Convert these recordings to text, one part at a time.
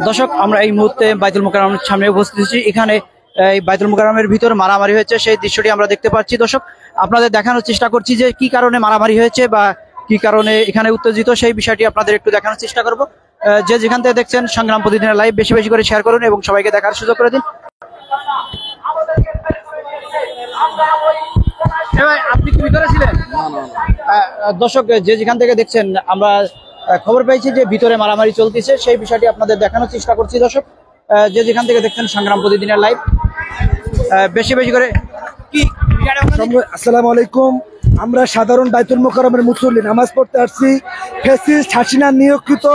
দর্শক, আমরা এই মুহূর্তে বাইতুল মোকাররমের সামনে উপস্থিত আছি। এখানে এই বাইতুল মোকাররমের ভিতরে মারামারি হয়েছে, সেই দৃশ্যটি আমরা দেখতে পাচ্ছি। দর্শক, আপনাদের দেখানোর চেষ্টা করছি যে কি কারণে মারামারি হয়েছে বা কি কারণে এখানে উত্তেজিত, সেই বিষয়টি আপনাদের একটু দেখানোর চেষ্টা করব। যে যেখান থেকে দেখছেন সংগ্রাম প্রতিদিনের লাইভ বেশি বেশি করে শেয়ার করুন এবং সবাইকে দেখার সুযোগ করে দিন। আপনি কি ভিতরে ছিলেন? দর্শক, যে যেখান থেকে দেখছেন, আমরা খবর পেয়েছি যে ভিতরে মারামারি চলতেছে, সেই বিষয়টি আপনাদের দেখানোর চেষ্টা করছি। দর্শক, যে যেখান থেকে দেখছেন সংগ্রাম প্রতিদিনের লাইভ বেশি বেশি করে কি। আসসালামু আলাইকুম। আমরা সাধারণ বাইতুল মোকাররমের মুসল্লি নামাজ পড়তে আসছি। ফ্যাসিস্ট হাসিনা নিয়োজিত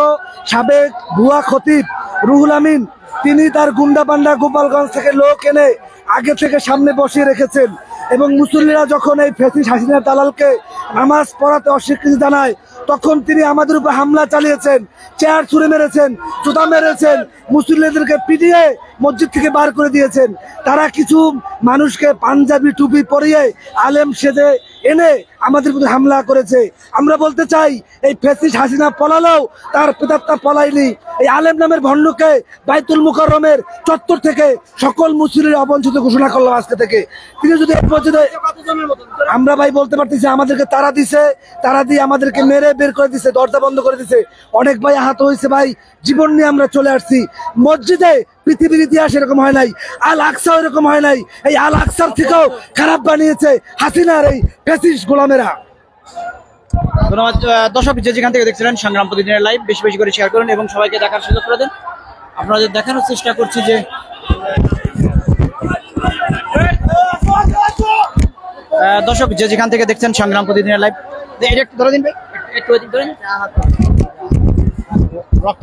সাবেক ভুয়া খতিব রুহুল আমিন, তিনি তার গুন্ডা পান্ডা গোপালগঞ্জ থেকে লোক এনে আগে থেকে সামনে বসিয়ে রেখেছেন এবং মুসল্লিরা যখন এই ফ্যাসিস্ট হাসিনা দালালকে নামাজ পড়াতে অস্বীকৃতি জানায়, তখন তিনি আমাদের উপর হামলা চালিয়েছেন, চেয়ার ছুঁড়ে মেরেছেন, জুতা মেরেছেন, মুসল্লিদেরকে পিটিয়ে মসজিদ থেকে বার করে দিয়েছেন। তারা কিছু মানুষকে পাঞ্জাবি টুপি পরিয়ে আলেম সেজে এনে আমাদের প্রতি হামলা করেছে। আমরা বলতে চাই, এই ফ্যাসিস্ট হাসিনা পলালেও তার প্রেতাত্মা পলায়নি। এই আলেম নামের ভণ্ডকে বাইতুল মোকাররমের চত্বর থেকে সকল মুসলিমের অবঞ্চিত ঘোষণা করলাম আজকে থেকে। তিনি যদি আমরা ভাই বলতে পারতেছি, আমাদেরকে তারা দিছে, তারা দিয়ে আমাদেরকে মেরে বের করে দিছে, দরজা বন্ধ করে দিছে। অনেক ভাই আহত হয়েছে ভাই, জীবন নিয়ে আমরা চলে আসছি। মসজিদে পৃথিবীর ইতিহাস এরকম হয় নাই, আল আকসা এরকম হয় নাই। এই আল আকসার থেকেও খারাপ বানিয়েছে হাসিনার এই ফ্যাসিস্ট গোলামেরা। ধন্যবাদ। দর্শক, যে যেখান থেকে দেখছিলেন সংগ্রাম প্রতিদিনের লাইভ বেশি বেশি করে শেয়ার করুন এবং সবাইকে দেখার সুযোগ করে দেন। আপনাদের দেখানোর চেষ্টা করছি যে দর্শক, যে যেখান থেকে দেখছেন সংগ্রাম প্রতিদিনের লাইভ, এটা একটু ধরে দিন ভাই, একটু ধরে দিন, রক্ত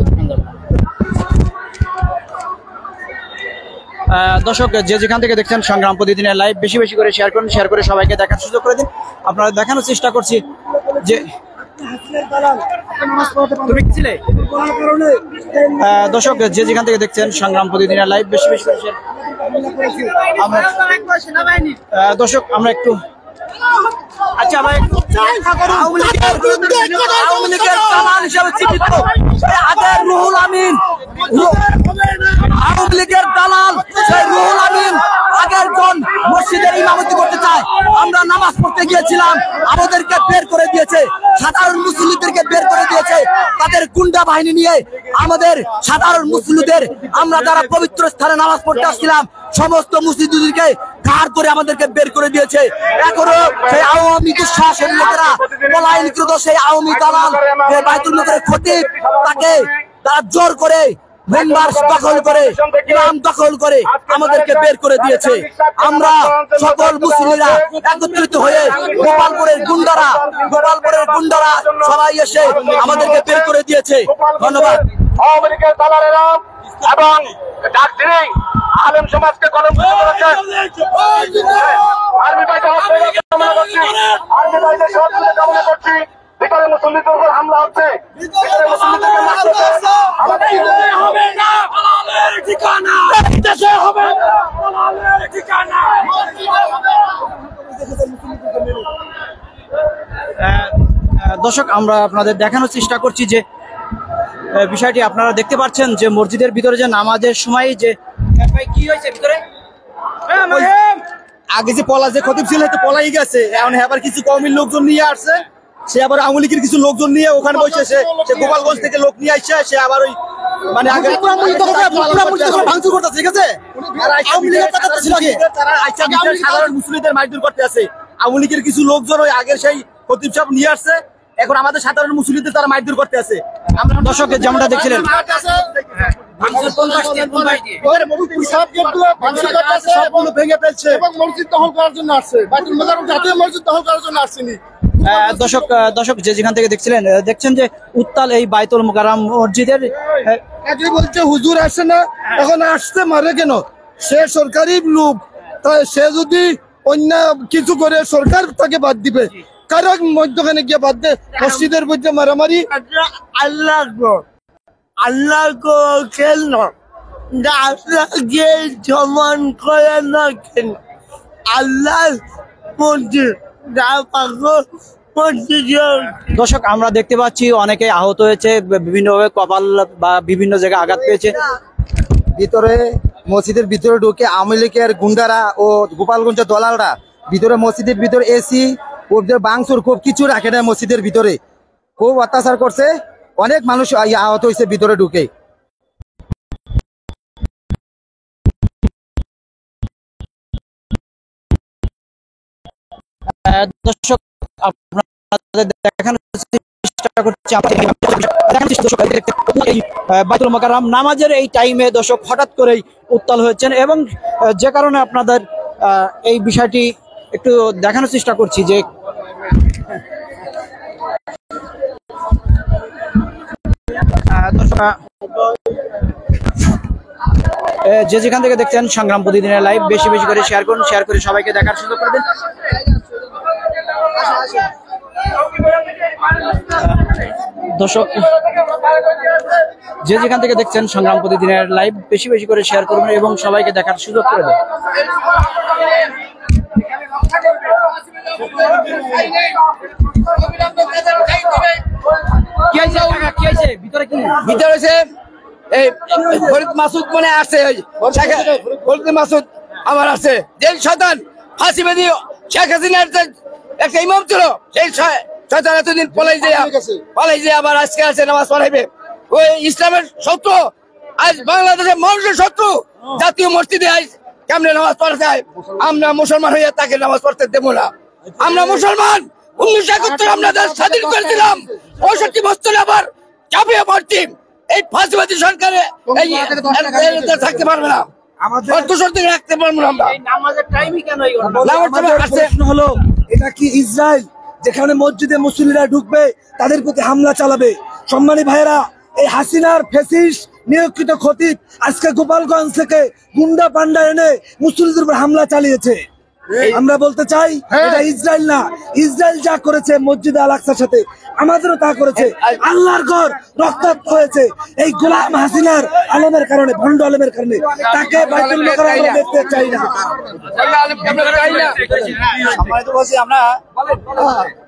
দর্শক, যে যেখান থেকে দেখছেন সংগ্রাম প্রতিদিনের লাইভ বেশি বেশি করে শেয়ার করুন, শেয়ার করে সবাইকে দেখার সুযোগ করে দিন। আপনারা দেখানোর চেষ্টা করছি যে দর্শক, যে যেখান থেকে দেখছেন সংগ্রাম প্রতিদিনের লাইভ বেশি বেশি করে শেয়ার। দর্শক, আমরা একটু আচ্ছা ভাই, আওয়ামী লীগের দালাল হিসাবে চিহ্নিত আগের রুহুল আমিন, আওয়ামী লীগের দালাল সেই রুহুল আমিন আগের জন মসজিদের ইমামতি করতে চায়। আমরা নামাজ পড়তে গিয়েছিলাম, আমাদেরকে বের করে দিয়েছে, সাধারণ মুসল্লিদেরকে বের করে দিয়েছে তাদের গুন্ডা বাহিনী নিয়ে। আমাদের সাধারণ মুসল্লিদের, আমরা যারা পবিত্র স্থানে নামাজ পড়তে আসছিলাম, সমস্ত মুসল্লিদেরকে ঘাড় করে আমাদেরকে বের করে দিয়েছে। এখনো সেই আওয়ামী দুঃশাসন লোকেরা, পলায়নকৃত সেই আওয়ামী দালাল বাইতুল মোকাররমের খতিব, তাকে তারা জোর করে মেম্বার দখল করে, ইমাম দখল করে আমাদেরকে বের করে দিয়েছে। আমরা সকল মুসলিমরা একত্রিত হয়ে গোপালপুরের গুন্ডারা সবাই এসে আমাদেরকে বের করে দিয়েছে। ধন্যবাদ। আওয়ামী লীগের দালালেরা এবং ডাকদিনেই আলেম সমাজকে কলঙ্কিত করেছে। আর্মি ভাইদের কামনা করছি, আর্মি ভাইদের সহযোগিতা কামনা করছি। ভিতরে মুসল্লিদের উপর হামলা হচ্ছে, ভিতরে মুসল্লিদেরকে মারতে হচ্ছে। আমাদের হবে না দালালের ঠিকানা, দেশে হবে না দালালের ঠিকানা। দর্শক, আমরা আপনাদের দেখানোর চেষ্টা করছি যে বিষয়টি আপনারা দেখতে পাচ্ছেন যে মসজিদের ভিতরে যে নামাজের সময় যে কি হয়েছে ভিতরে, আগে যে পলা যে খতিব ছিল তো পলাই গেছে, এখন আবার কিছু কওমির লোকজন নিয়ে আসছে, সে আবার আওয়ামী লীগের কিছু লোকজন নিয়ে ওখানে বসেছে, সে গোপালগঞ্জ থেকে লোক নিয়ে আসছে, সে আবার ওই মানে আগে ভাঙচুর করতে, ঠিক আছে, সাধারণ মুসলিমদের মারধর করতে আছে। আওয়ামী লীগের কিছু লোকজন ওই আগের সেই খতিব সাহেব নিয়ে আসছে, এখন আমাদের সাধারণ মুসলিমদের তারা মারধর করতে আছে। আমরা দর্শকের যেমনটা দেখছিলেন ভেঙে ফেলছে এবং মসজিদ দখল করার জন্য আসছে, বাইতুল মোকাররম জাতীয় মসজিদ দখল করার জন্য আসছেনি। দর্শক, যে যেখান থেকে দেখছেন যে উত্তাল এই বাইতুল মোকাররম মসজিদের, বলছে হুজুর আসছে না, এখন আসতে মারে কেন? সে সরকারি লোক, তাই সে যদি অন্য কিছু করে সরকার তাকে বাদ দিবে, কারণ মধ্যখানে গিয়ে বাদ দে মসজিদের মধ্যে মারামারি। আল্লাহ খেল আল্লাহকে সমান করে না কেন? আল্লাহ মসজিদ মসজিদের দর্শক আমরা দেখতে পাচ্ছি অনেকে আহত হয়েছে, বিভিন্নভাবে কপাল বা বিভিন্ন জায়গায় আঘাত পেয়েছে। ভিতরে মসজিদের ভিতরে ঢুকে আওয়ামী লীগের গুন্ডারা ও গোপালগঞ্জের দলালরা ভিতরে মসজিদের ভিতরে এসি ওদের বাংসুর খুব কিছু রাখে না, মসজিদের ভিতরে খুব অত্যাচার করছে, অনেক মানুষ আহত হয়েছে ভিতরে ঢুকে। দর্শক আপনাদের দেখানোর চেষ্টা করছি, বাইতুল মোকাররম নামাজের এই টাইমে দর্শক হঠাৎ করেই উত্তাল হয়েছেন এবং যে কারণে আপনাদের এই বিষয়টি একটু দেখানোর চেষ্টা করছি যে যে যেখান থেকে দেখছেন সংগ্রাম প্রতিদিনের লাইভ বেশি বেশি করে শেয়ার করুন, শেয়ার করে সবাইকে দেখার সুযোগ করে দিন। দর্শক যে যেখান থেকে দেখছেন সংগ্রাম প্রতিদিনের লাইভ বেশি বেশি করে শেয়ার করবেন এবং সবাইকে দেখার সুযোগ করে দেন। ভিতরে এই ফরিদ মাসুদ মনে আসছে, ফরিদ মাসুদ আমার আছে, যে শয়তান ফাঁসি বেঁধে শেখ হাসিনার একটা ইমাম ছিল, সেই শয়তান এতদিন পলাই যে আবার আজকে আছে নামাজ পড়াইবে। ওই ইসলামের শত্রু, আজ বাংলাদেশের মানুষের শত্রু, জাতীয় মসজিদে আজ কেমনে নামাজ পড়া যায়? আমরা মুসলমান হইয়া তাকে নামাজ পড়তে দেবো না। আমরা মুসলমান, 1971 আমরা দেশ স্বাধীন করেছিলাম, 65 বছরে আবার চাপিয়ে পড়ছি। এই ফাঁসিবাদী সরকারে থাকতে পারবে না, রাখতে পারবো না। প্রশ্ন হলো, এটা কি ইসরায়েল যেখানে মসজিদে মুসল্লিরা ঢুকবে তাদের প্রতি হামলা চালাবে? সম্মানী ভাইরা, এই হাসিনার ফেসিস নিয়োগকৃত খতিব আজকে গোপালগঞ্জ থেকে গুন্ডা পান্ডা এনে মুসল্লিদের উপর হামলা চালিয়েছে। আমরা বলতে চাই এটা ইসরায়েল না, ইসরায়েল যা করেছে মসজিদে আল আকসার সাথে আমাদেরও তা করেছে। আল্লাহর ঘর রক্তাক্ত হয়েছে এই গোলাম হাসিনার আলমের কারণে, ভণ্ড আলমের কারণে। তাকে বাইতুল মোকাররমে আমরা দেখতে চাই না। আমরা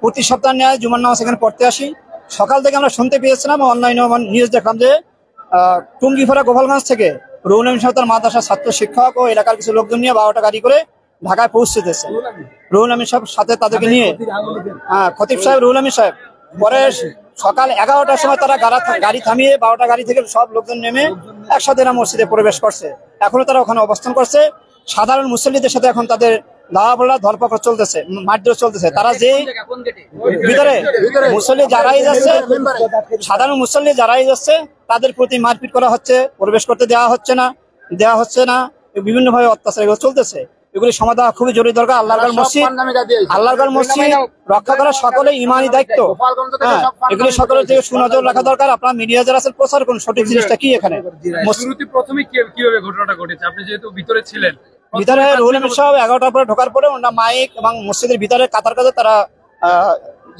প্রতি সপ্তাহ নিয়ে জুমার নামাজ এখানে পড়তে আসি। সকাল থেকে আমরা শুনতে পেয়েছিলাম, অনলাইনে নিউজ দেখলাম যে টুঙ্গিপাড়া গোপালগঞ্জ থেকে রুহুল আমিন সাহেব তার মাদ্রাসার ছাত্র শিক্ষক ও এলাকার কিছু লোকজন নিয়ে 12টা গাড়ি করে ঢাকায় পৌঁছতেছে। রুহুল আমিন সাহেব সাথে তাদেরকে নিয়ে, খতিব সাহেব রুহুল আমিন সাহেব, পরে সকাল 11টার সময় তারা গাড়ি থামিয়ে 12টা গাড়ি থেকে সব লোকজন নেমে একসাথে মসজিদে প্রবেশ করছে। এখনো তারা ওখানে অবস্থান করছে। সাধারণ মুসল্লিদের সাথে এখন তাদের লাভাবলা ধরপাকড় চলতেছে, মারধর চলতেছে। তারা যে ভিতরে মুসল্লি যারাই যাচ্ছে, সাধারণ মুসল্লি যারাই যাচ্ছে তাদের প্রতি মারপিট করা হচ্ছে, প্রবেশ করতে দেওয়া হচ্ছে না, বিভিন্ন ভাবে অত্যাচার এগুলো চলতেছে। এগুলি সমাধান খুবই জরুরি দরকার। আল্লাহর মসজিদ রক্ষা করা সকলে ইমানি দায়িত্ব। এগুলি সকলের থেকে সুনজর রাখা দরকার। আপনার মিডিয়া যারা আছেন প্রচার করুন সঠিক জিনিসটা কি। এখানে প্রথমে কিভাবে ঘটনাটা ঘটেছে? আপনি যেহেতু ভিতরে ছিলেন, ভিতরে রুহুল আমিন সাহেব 11টার পরে ঢোকার পরে ওনারা মাইক এবং মসজিদের ভিতরে কাতার কাজে তারা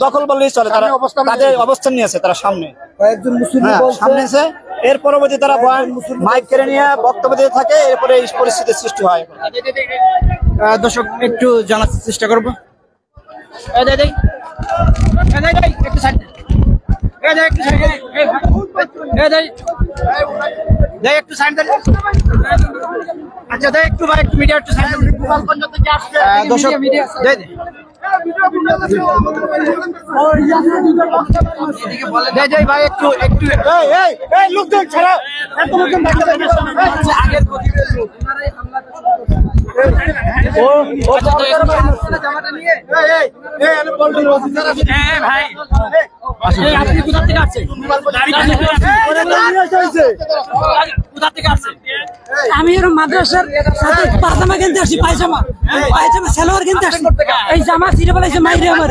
দখল বললেই চলে, তারা তাদের অবস্থান নিয়েছে, তারা সামনে সামনে আছে। এর পরবর্তী তারা মাইক কেড়ে নিয়ে বক্তব্য দিতে থাকে। এরপরে এই পরিস্থিতির সৃষ্টি হয়। দর্শক একটু জানার চেষ্টা করবো। আচ্ছা দেখ একটু ভাই, একটু মিডিয়া একটু সাইড দর্শক ভাই একটু লোকজন ছাড়া আগের আপনি কোথা থেকে আসছেন? আমি এরকম মাদ্রাসার সাথে পাজামা কিনতে আসি, পায়জামা সালোয়ার কিনতে আসি। এই জামা ছিঁড়ে ফেলাইছে মাইরে আমার।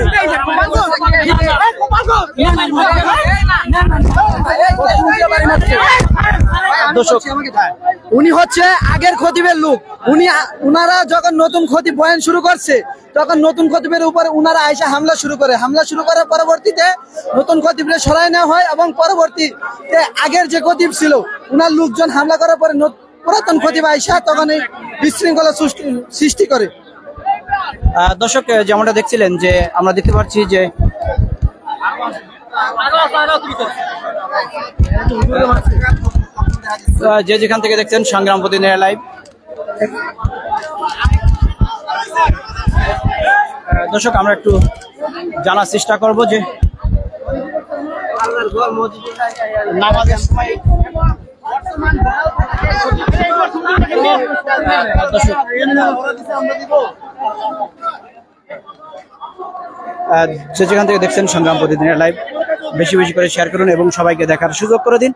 দর্শক উনি হচ্ছে আগের খতিবের লোক। উনারা যখন নতুন খতিব বয়ান শুরু করছে তখন নতুন খতিবের উপরে উনারা আইসা হামলা শুরু করার পরবর্তীতে নতুন খতিবরে সরাই নেওয়া হয় এবং পরবর্তীতে আগের যে খতিব ছিল উনার লোকজন হামলা করার পরে পুরাতন খতিব আইসা তখন এই বিশৃঙ্খলা সৃষ্টি করে। দর্শক যেমনটা দেখছিলেন যে আমরা দেখতে পাচ্ছি যে যে যেখান থেকে দেখছেন সংগ্রাম প্রতিদিনের লাইভ, দর্শক আমরা একটু জানার চেষ্টা করব যে নামাজের সময় যে যেখান থেকে দেখছেন সংগ্রাম প্রতিদিনের লাইভ বেশি বেশি করে শেয়ার করুন এবং সবাইকে দেখার সুযোগ করে দিন।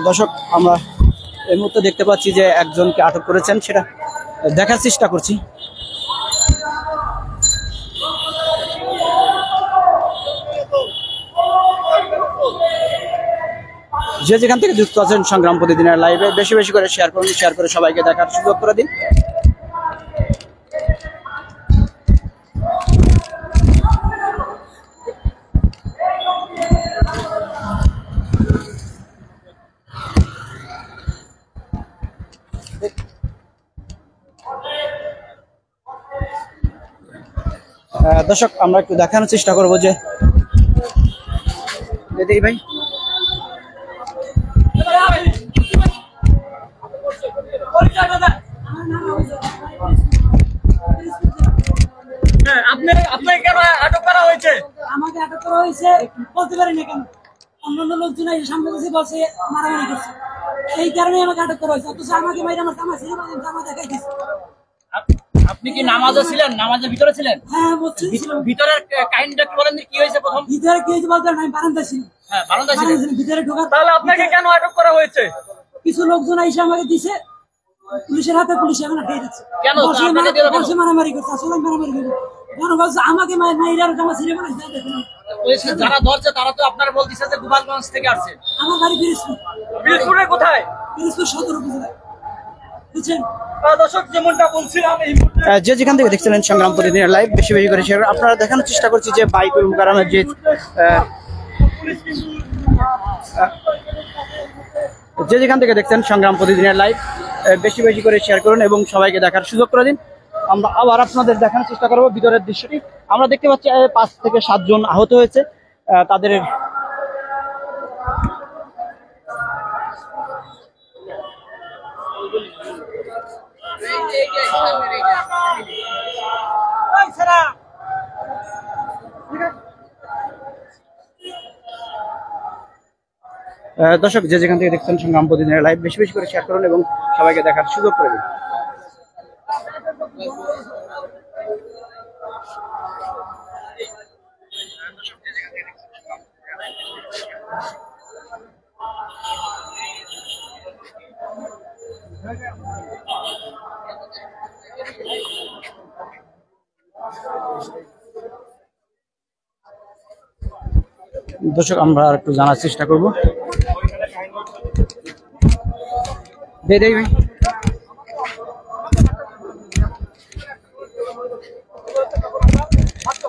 দর্শক আমরা এই মুহূর্তে দেখতে পাচ্ছি যে একজনকে আটক করেছেন, সেটা দেখার চেষ্টা করছি। যে যেখান থেকে যুক্ত আছেন সংগ্রাম প্রতিদিনের লাইভে বেশি বেশি করে শেয়ার করুন, শেয়ার করে সবাইকে দেখার সুযোগ করে দিন। দর্শক আমরা একটু দেখানোর চেষ্টা করবো যে দেখি ভাই আপনাকে কেন আটক করা হয়েছে? আমাকে আটক করা হয়েছে বলতে পারি না কেন, অন্যান্য লোকজন সামনে কাছে বসে মারামারি করছে, এই কারণে আমাকে আটক করা হয়েছে। অথচ আমাকে মাইরা আমার জামা ছিল, জামা দেখাই দিচ্ছে। আপনি কি নামাজে ছিলেন? নামাজের ভিতরে ছিলেন? হ্যাঁ বলছি। ভিতরের কাহিনীটা কি বলেন, কি হয়েছে? প্রথম ভিতরে কি হয়েছে বলতে আমি বারান্দা ছিল। হ্যাঁ বারান্দায় ছিলেন, ভিতরে ঢোকার। তাহলে আপনাকে কেন আটক করা হয়েছে? কিছু লোকজন এসে আমাকে দিছে, পুলিশের হাতে, পুলিশ এখন আটকে দিচ্ছে। কেন বসে মারামারি করছে, আসলে মারামারি করছে আমাকে মাইরা জামা ছিঁড়ে বলেছে। যারা ধরছে তারা তো আপনারা বলতেছে যে গোপালগঞ্জ থেকে আসছে। আমার বাড়ি পিরিজপুর। পিরিজপুরে কোথায়? পিরিজপুর 17 উপজেলা, বুঝছেন? দর্শক যেমনটা বলছিলাম, যে যেখান থেকে দেখছিলেন সংগ্রাম প্রতিদিনের লাইভ বেশি বেশি করে শেয়ার। আপনারা দেখানোর চেষ্টা করছি যে বাইতুল মুকাররমের যে যেখান থেকে দেখছেন সংগ্রাম প্রতিদিনের লাইভ বেশি বেশি করে শেয়ার করুন এবং সবাইকে দেখার সুযোগ করে দিন। আমরা আবার আপনাদের দেখানোর চেষ্টা করবো ভিতরের দৃশ্যটি। আমরা দেখতে পাচ্ছি 5 থেকে 7 জন আহত হয়েছে, তাদের দর্শক যে যেখান থেকে দেখছেন সংগ্রাম প্রতিদিনের লাইভ বেশি বেশি করে শেয়ার করুন এবং সবাইকে দেখার সুযোগ করে দিন। দর্শক আমরা একটু জানার চেষ্টা করবো।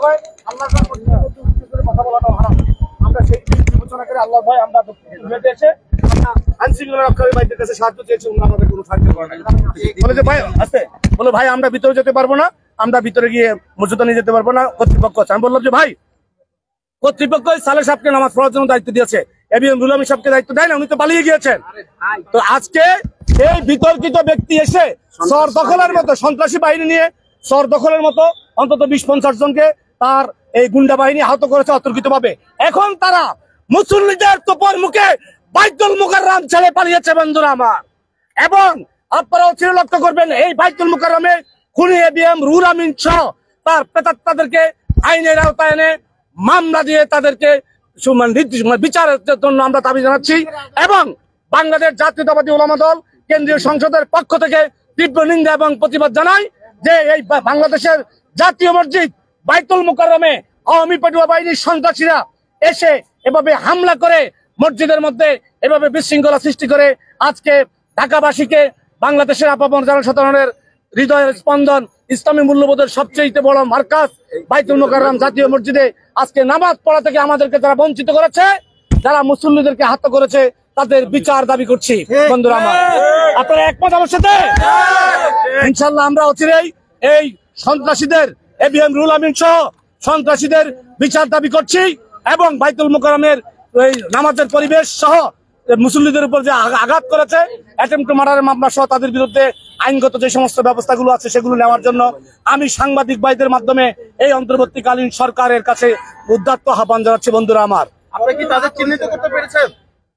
ভাই আমরা সেই বিবেচনা করে আল্লাহ ভয় আমরা এসে আইনশৃঙ্খলা রক্ষাকারী বাহিনীর কাছে সাহায্য চেয়েছি, আমাদের কোনো সাহায্য করে না। বলে যে ভাই আসতে বলে ভাই আমরা ভিতরে যেতে পারবো না, আমরা ভিতরে গিয়ে মর্যাদা নিয়ে যেতে পারবো না, কর্তৃপক্ষ আছে। আমি বললাম যে ভাই কর্তৃপক্ষ সালেহ সাহেবকে নামাজ পড়ার জন্য দায়িত্ব দিয়েছে, এবিএম রুহুল আমিন সাহেবকে দায়িত্ব দেয় না, উনি তো পালিয়ে গিয়েছেন। তো আজকে এই বিতর্কিত ব্যক্তি এসে শহর দখলের মতো সন্ত্রাসী বাহিনী নিয়ে শহর দখলের মতো অন্তত 20-50 জনকে তার এই গুন্ডা বাহিনী আহত করেছে অতর্কিত ভাবে। এখন তারা মুসল্লিদের তোপর মুখে বাইতুল মুকাররম ছেড়ে পালিয়েছে বন্ধুরা আমার। এবং আপনারাও চির লক্ষ্য করবেন এই বাইতুল মুকাররমে খুনি এবিএম রুহুল আমিন সহ তার প্রেতাত্মাদেরকে আইনের আওতায় এনে মামলা দিয়ে তাদেরকে বিচারের জন্য আমরা দাবি জানাচ্ছি। এবং বাংলাদেশ জাতীয়তাবাদী উলামা দল কেন্দ্রীয় সংসদের পক্ষ থেকে তীব্র নিন্দা এবং প্রতিবাদ জানাই যে এই বাংলাদেশের জাতীয় মসজিদ বাইতুল মুকাররমে আওয়ামী পেটুয়া বাহিনীর সন্ত্রাসীরা এসে এভাবে হামলা করে মসজিদের মধ্যে এভাবে বিশৃঙ্খলা সৃষ্টি করে আজকে ঢাকাবাসীকে বাংলাদেশের আপামর জনসাধারণের হৃদয়ের স্পন্দন ইসলামী মূল্যবোধের সবচেয়ে বড় মার্কাজ বাইতুল মুকাররম জাতীয় মসজিদে আজকে নামাজ পড়া থেকে আমাদেরকে যারা বঞ্চিত করেছে, যারা মুসল্লিদেরকে আহত করেছে, তাদের বিচার দাবি করছি বন্ধুরা আমার। আপনারা একমত আমার সাথে? ইনশাল্লাহ আমরা অচিরেই এই সন্ত্রাসীদের এবিএম রুহুল আমিন সহ সন্ত্রাসীদের বিচার দাবি করছি এবং বাইতুল মোকাররমের এই নামাজের পরিবেশ সহ মুসল্লিদের উপর যে আঘাত করেছে অ্যাটেম্প টু মার্ডারের মামলা সহ তাদের বিরুদ্ধে আইনগত যে সমস্ত ব্যবস্থাগুলো আছে সেগুলো নেওয়ার জন্য আমি সাংবাদিক ভাইদের মাধ্যমে এই অন্তর্বর্তীকালীন সরকারের কাছে উদাত্ত আহ্বান জানাচ্ছি। বন্ধুরা আমার, আপনি কি তাদের চিহ্নিত করতে পেরেছেন?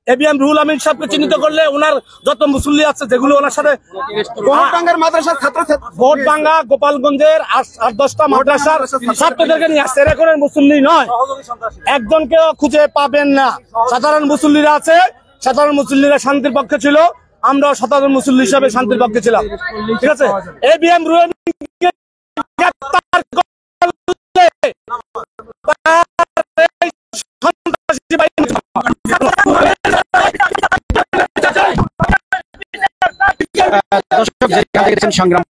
এবিএম রুহুল আমিন সাহেবকে চিহ্নিত করলে ওনার যত মুসল্লি আছে যেগুলো ওনার সাথে মাদ্রাসার ছাত্র ভোটভাঙ্গা গোপালগঞ্জের 8-10টা মাদ্রাসার ছাত্রদেরকে নিয়ে আসছে। এরা কোনো মুসল্লি নয়, একজনকেও খুঁজে পাবেন না। সাধারণ মুসল্লিরা আছে, সাধারণ মুসল্লিরা শান্তির পক্ষে ছিল, আমরাও সাধারণ মুসল্লি হিসাবে শান্তির পক্ষে ছিলাম। ঠিক আছে, এবিএম রুহুল আমিনকে গ্রেফতার করলে সন্ত্রাসী বাহিনী দর্শক যেখান থেকে দেখছেন সংগ্রাম